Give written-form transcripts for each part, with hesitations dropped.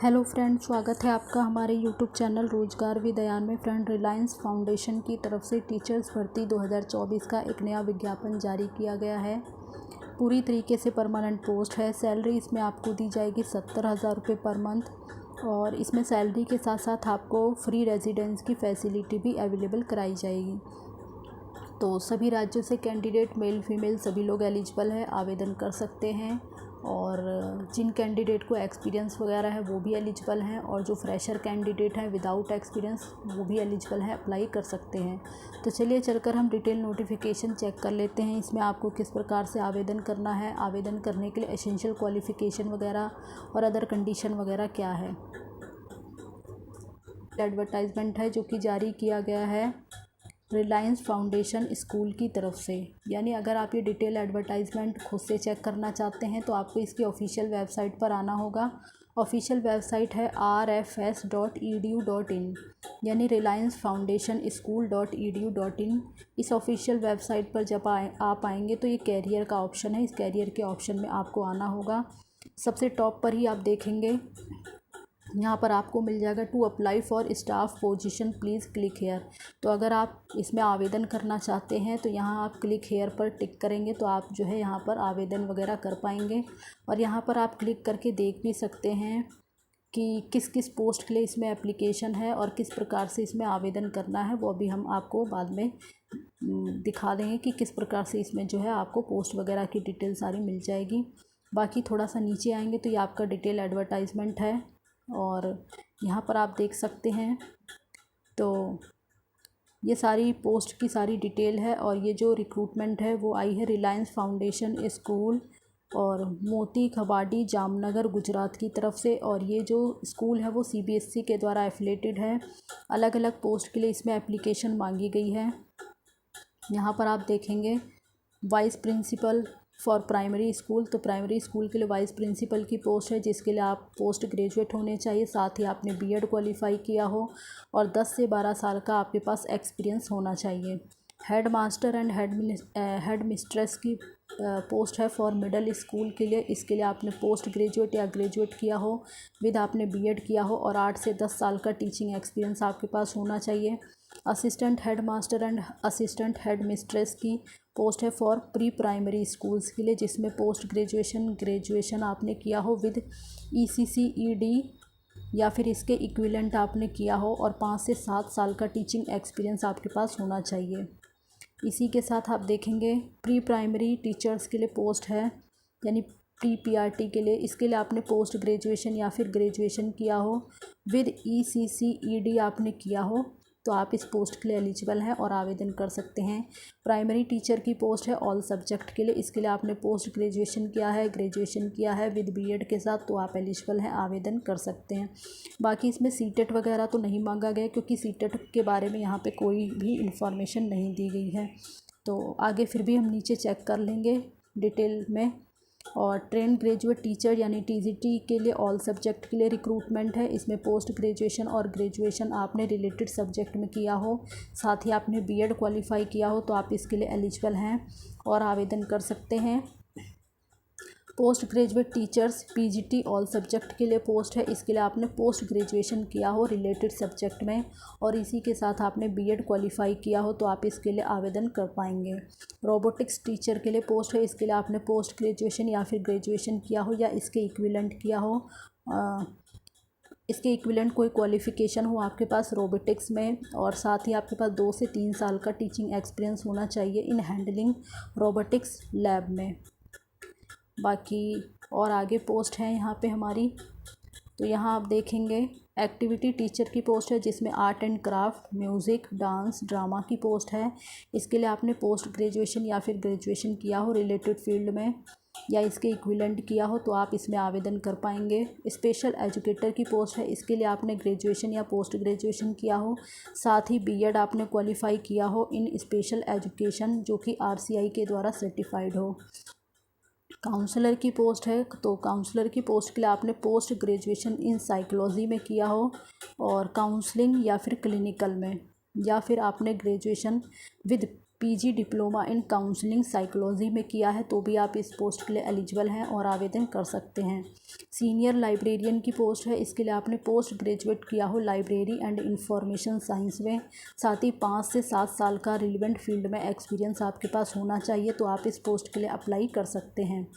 Hello friend, स्वागत है आपका हमारे यूट्यूब चैनल रोजगार विद दयान में। फ्रेंड, रिलायंस फाउंडेशन की तरफ से टीचर्स भर्ती 2024 का एक नया विज्ञापन जारी किया गया है। पूरी तरीके से परमानेंट पोस्ट है। सैलरी इसमें आपको दी जाएगी 70,000 रुपये पर मंथ और इसमें सैलरी के साथ साथ आपको फ्री रेजिडेंस की फैसिलिटी भी अवेलेबल कराई जाएगी। तो सभी राज्यों से कैंडिडेट मेल फीमेल सभी लोग एलिजिबल है, आवेदन कर सकते हैं। और जिन कैंडिडेट को एक्सपीरियंस वगैरह है वो भी एलिजिबल हैं और जो फ्रेशर कैंडिडेट हैं विदाउट एक्सपीरियंस वो भी एलिजिबल है, अप्लाई कर सकते हैं। तो चलिए चलकर हम डिटेल नोटिफिकेशन चेक कर लेते हैं। इसमें आपको किस प्रकार से आवेदन करना है, आवेदन करने के लिए एसेंशियल क्वालिफ़िकेशन वगैरह और अदर कंडीशन वगैरह क्या है। एडवर्टाइजमेंट है जो कि जारी किया गया है रिलायंस फाउंडेशन स्कूल की तरफ से। यानी अगर आप ये डिटेल एडवर्टाइजमेंट खुद से चेक करना चाहते हैं तो आपको इसकी ऑफिशियल वेबसाइट पर आना होगा। ऑफिशियल वेबसाइट है rfs.edu.in यानी रिलायंस फाउंडेशन school.edu.in। इस ऑफिशियल वेबसाइट पर जब आप आएंगे तो ये कैरियर का ऑप्शन है। इस कैरियर के ऑप्शन में आपको आना होगा। सबसे टॉप पर ही आप देखेंगे यहाँ पर आपको मिल जाएगा to apply for staff position please click here. तो अगर आप इसमें आवेदन करना चाहते हैं तो यहाँ आप क्लिक हेयर पर टिक करेंगे तो आप जो है यहाँ पर आवेदन वगैरह कर पाएंगे। और यहाँ पर आप क्लिक करके देख भी सकते हैं कि किस किस पोस्ट के लिए इसमें एप्लीकेशन है और किस प्रकार से इसमें आवेदन करना है। वो अभी हम आपको बाद में दिखा देंगे कि किस प्रकार से इसमें जो है आपको पोस्ट वगैरह की डिटेल सारी मिल जाएगी। बाकी थोड़ा सा नीचे आएंगे तो ये आपका डिटेल एडवर्टाइजमेंट है और यहाँ पर आप देख सकते हैं। तो ये सारी पोस्ट की सारी डिटेल है और ये जो रिक्रूटमेंट है वो आई है रिलायंस फाउंडेशन स्कूल और मोती खबाड़ी जामनगर गुजरात की तरफ से। और ये जो स्कूल है वो सीबीएसई के द्वारा एफिलेटेड है। अलग अलग पोस्ट के लिए इसमें एप्लीकेशन मांगी गई है। यहाँ पर आप देखेंगे vice principal for primary school. तो प्राइमरी स्कूल के लिए वाइस प्रिंसिपल की पोस्ट है जिसके लिए आप पोस्ट ग्रेजुएट होने चाहिए, साथ ही आपने बीएड क्वालिफाई किया हो और 10 से 12 साल का आपके पास एक्सपीरियंस होना चाहिए। Head master and head mistress की पोस्ट है फॉर मिडिल स्कूल के लिए। इसके लिए आपने पोस्ट ग्रेजुएट या ग्रेजुएट किया हो विद आपने बीएड किया हो और 8 से 10 साल का टीचिंग एक्सपीरियंस आपके पास होना चाहिए। Assistant head master and assistant head mistress की पोस्ट है फॉर प्री प्राइमरी स्कूल्स के लिए जिसमें पोस्ट ग्रेजुएशन आपने किया हो विद ECCED या फिर इसके इक्विवेलेंट आपने किया हो और 5 से 7 साल का टीचिंग एक्सपीरियंस आपके पास होना चाहिए। इसी के साथ आप देखेंगे प्री प्राइमरी टीचर्स के लिए पोस्ट है यानी PPRT के लिए। इसके लिए आपने पोस्ट ग्रेजुएशन या फिर ग्रेजुएशन किया हो विद ECCED आपने किया हो तो आप इस पोस्ट के लिए एलिजिबल हैं और आवेदन कर सकते हैं। प्राइमरी टीचर की पोस्ट है ऑल सब्जेक्ट के लिए। इसके लिए आपने पोस्ट ग्रेजुएशन किया है विद बीएड के साथ तो आप एलिजिबल हैं, आवेदन कर सकते हैं। बाकी इसमें सीटेट वगैरह तो नहीं मांगा गया क्योंकि सीटेट के बारे में यहाँ पे कोई भी इंफॉर्मेशन नहीं दी गई है। तो आगे फिर भी हम नीचे चेक कर लेंगे डिटेल में। और ट्रेन ग्रेजुएट टीचर यानी TGT के लिए ऑल सब्जेक्ट के लिए रिक्रूटमेंट है। इसमें पोस्ट ग्रेजुएशन और ग्रेजुएशन आपने रिलेटेड सब्जेक्ट में किया हो, साथ ही आपने बीएड क्वालिफाई किया हो तो आप इसके लिए एलिजिबल हैं और आवेदन कर सकते हैं। Post graduate teachers PGT all subject के लिए पोस्ट है। इसके लिए आपने पोस्ट ग्रेजुएशन किया हो रिलेटेड सब्जेक्ट में और इसी के साथ आपने बीएड क्वालिफाई किया हो तो आप इसके लिए आवेदन कर पाएंगे। रोबोटिक्स टीचर के लिए पोस्ट है। इसके लिए आपने पोस्ट ग्रेजुएशन या फिर ग्रेजुएशन किया हो या इसके इक्विवेलेंट किया हो, इसके इक्विवेलेंट कोई क्वालिफ़िकेशन हो आपके पास रोबोटिक्स में और साथ ही आपके पास 2 से 3 साल का टीचिंग एक्सपीरियंस होना चाहिए इन हैंडलिंग रोबोटिक्स लैब में। बाकी और आगे पोस्ट है यहाँ पे हमारी। तो यहाँ आप देखेंगे एक्टिविटी टीचर की पोस्ट है जिसमें art and craft, music, dance, drama की पोस्ट है। इसके लिए आपने पोस्ट ग्रेजुएशन या फिर ग्रेजुएशन किया हो रिलेटेड फील्ड में या इसके इक्विवेलेंट किया हो तो आप इसमें आवेदन कर पाएंगे। स्पेशल एजुकेटर की पोस्ट है। इसके लिए आपने ग्रेजुएशन या पोस्ट ग्रेजुएशन किया हो, साथ ही बीएड आपने क्वालिफाई किया हो इन स्पेशल एजुकेशन जो कि RCI के द्वारा सर्टिफाइड हो। काउंसलर की पोस्ट है। तो काउंसलर की पोस्ट के लिए आपने पोस्ट ग्रेजुएशन इन साइकोलॉजी में किया हो और काउंसलिंग या फिर क्लिनिकल में, या फिर आपने graduation with PG diploma in counselling psychology में किया है तो भी आप इस पोस्ट के लिए एलिजिबल हैं और आवेदन कर सकते हैं। सीनियर लाइब्रेरियन की पोस्ट है, इसके लिए आपने पोस्ट ग्रेजुएट किया हो लाइब्रेरी एंड इंफॉर्मेशन साइंस में, साथ ही 5 से 7 साल का रिलेवेंट फील्ड में एक्सपीरियंस आपके पास होना चाहिए तो आप इस पोस्ट के लिए अप्लाई कर सकते हैं।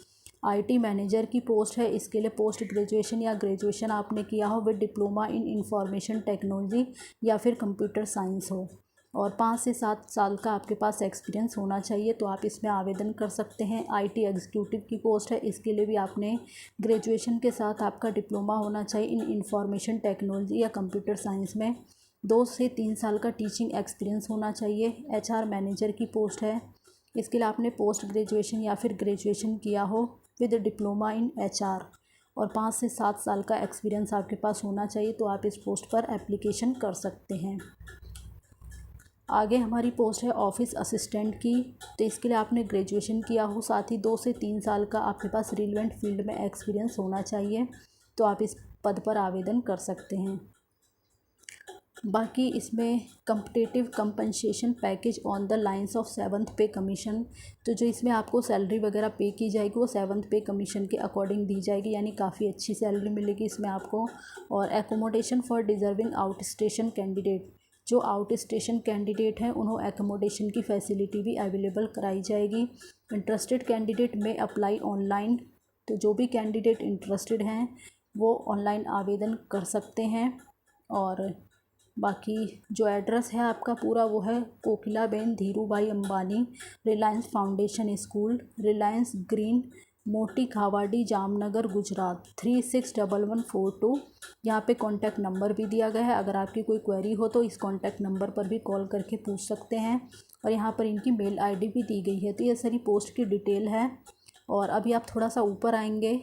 आईटी मैनेजर की पोस्ट है, इसके लिए पोस्ट ग्रेजुएशन या ग्रेजुएशन आपने किया हो with diploma in information technology या फिर कंप्यूटर साइंस हो और 5 से 7 साल का आपके पास एक्सपीरियंस होना चाहिए तो आप इसमें आवेदन कर सकते हैं। आईटी एग्जीक्यूटिव की पोस्ट है, इसके लिए भी आपने ग्रेजुएशन के साथ आपका डिप्लोमा होना चाहिए इन इंफॉर्मेशन टेक्नोलॉजी या कंप्यूटर साइंस में। 2 से 3 साल का टीचिंग एक्सपीरियंस होना चाहिए। एचआर मैनेजर की पोस्ट है, इसके लिए आपने पोस्ट ग्रेजुएशन या फिर ग्रेजुएशन किया हो विद डिप्लोमा इन एचआर और 5 से 7 साल का एक्सपीरियंस आपके पास होना चाहिए तो आप इस पोस्ट पर एप्लीकेशन कर सकते हैं। आगे हमारी पोस्ट है ऑफिस असिस्टेंट की, तो इसके लिए आपने ग्रेजुएशन किया हो, साथ ही 2 से 3 साल का आपके पास रिलेवेंट फील्ड में एक्सपीरियंस होना चाहिए तो आप इस पद पर आवेदन कर सकते हैं। बाकी इसमें competitive compensation package on the lines of 7th पे कमीशन, तो जो इसमें आपको सैलरी वगैरह पे की जाएगी वो 7th पे कमीशन के अकॉर्डिंग दी जाएगी, यानी काफ़ी अच्छी सैलरी मिलेगी इसमें आपको। और accommodation for deserving out station candidate, जो आउट स्टेशन कैंडिडेट हैं उन्हें एकोमोडेशन की फैसिलिटी भी अवेलेबल कराई जाएगी। इंटरेस्टेड कैंडिडेट में अप्लाई ऑनलाइन, तो जो भी कैंडिडेट इंटरेस्टेड हैं वो ऑनलाइन आवेदन कर सकते हैं। और बाकी जो एड्रेस है आपका पूरा वो है Kokilaben Dhirubhai Ambani Reliance foundation school, Reliance green, मोटी खावाड़ी, जामनगर, गुजरात 361142। यहाँ पे कॉन्टैक्ट नंबर भी दिया गया है, अगर आपकी कोई क्वेरी हो तो इस कॉन्टैक्ट नंबर पर भी कॉल करके पूछ सकते हैं। और यहाँ पर इनकी मेल आईडी भी दी गई है। तो ये सारी पोस्ट की डिटेल है। और अभी आप थोड़ा सा ऊपर आएंगे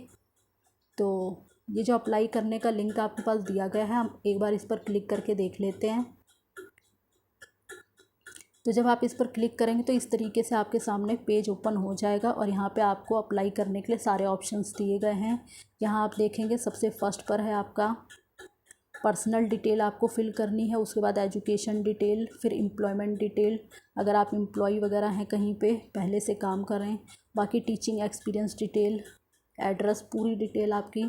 तो ये जो अप्लाई करने का लिंक आपके पास दिया गया है, हम एक बार इस पर क्लिक करके देख लेते हैं। तो जब आप इस पर क्लिक करेंगे तो इस तरीके से आपके सामने पेज ओपन हो जाएगा और यहाँ पे आपको अप्लाई करने के लिए सारे ऑप्शंस दिए गए हैं। यहाँ आप देखेंगे सबसे फर्स्ट पर है आपका पर्सनल डिटेल आपको फिल करनी है, उसके बाद एजुकेशन डिटेल, फिर एम्प्लॉयमेंट डिटेल, अगर आप एम्प्लॉय वगैरह हैं कहीं पे पहले से काम कर रहे हैं, बाकी टीचिंग एक्सपीरियंस डिटेल, एड्रेस, पूरी डिटेल आपकी,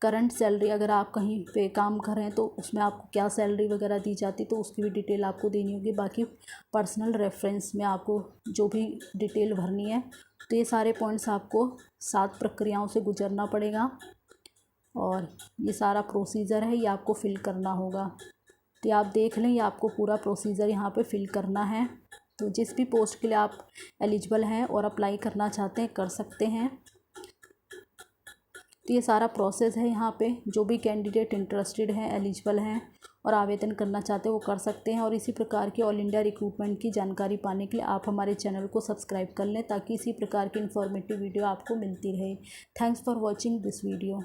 करंट सैलरी, अगर आप कहीं पे काम कर रहे हैं तो उसमें आपको क्या सैलरी वगैरह दी जाती तो उसकी भी डिटेल आपको देनी होगी। बाकी पर्सनल रेफरेंस में आपको जो भी डिटेल भरनी है, तो ये सारे पॉइंट्स आपको 7 प्रक्रियाओं से गुजरना पड़ेगा और ये सारा प्रोसीजर है, ये आपको फ़िल करना होगा। तो ये आप देख लें, ये आपको पूरा प्रोसीजर यहाँ पे फ़िल करना है। तो जिस भी पोस्ट के लिए आप एलिजिबल हैं और अप्लाई करना चाहते हैं कर सकते हैं। तो ये सारा प्रोसेस है, यहाँ पे जो भी कैंडिडेट इंटरेस्टेड हैं, एलिजिबल हैं और आवेदन करना चाहते हैं वो कर सकते हैं। और इसी प्रकार की ऑल इंडिया रिक्रूटमेंट की जानकारी पाने के लिए आप हमारे चैनल को सब्सक्राइब कर लें ताकि इसी प्रकार की इन्फॉर्मेटिव वीडियो आपको मिलती रहे। Thanks for watching this video.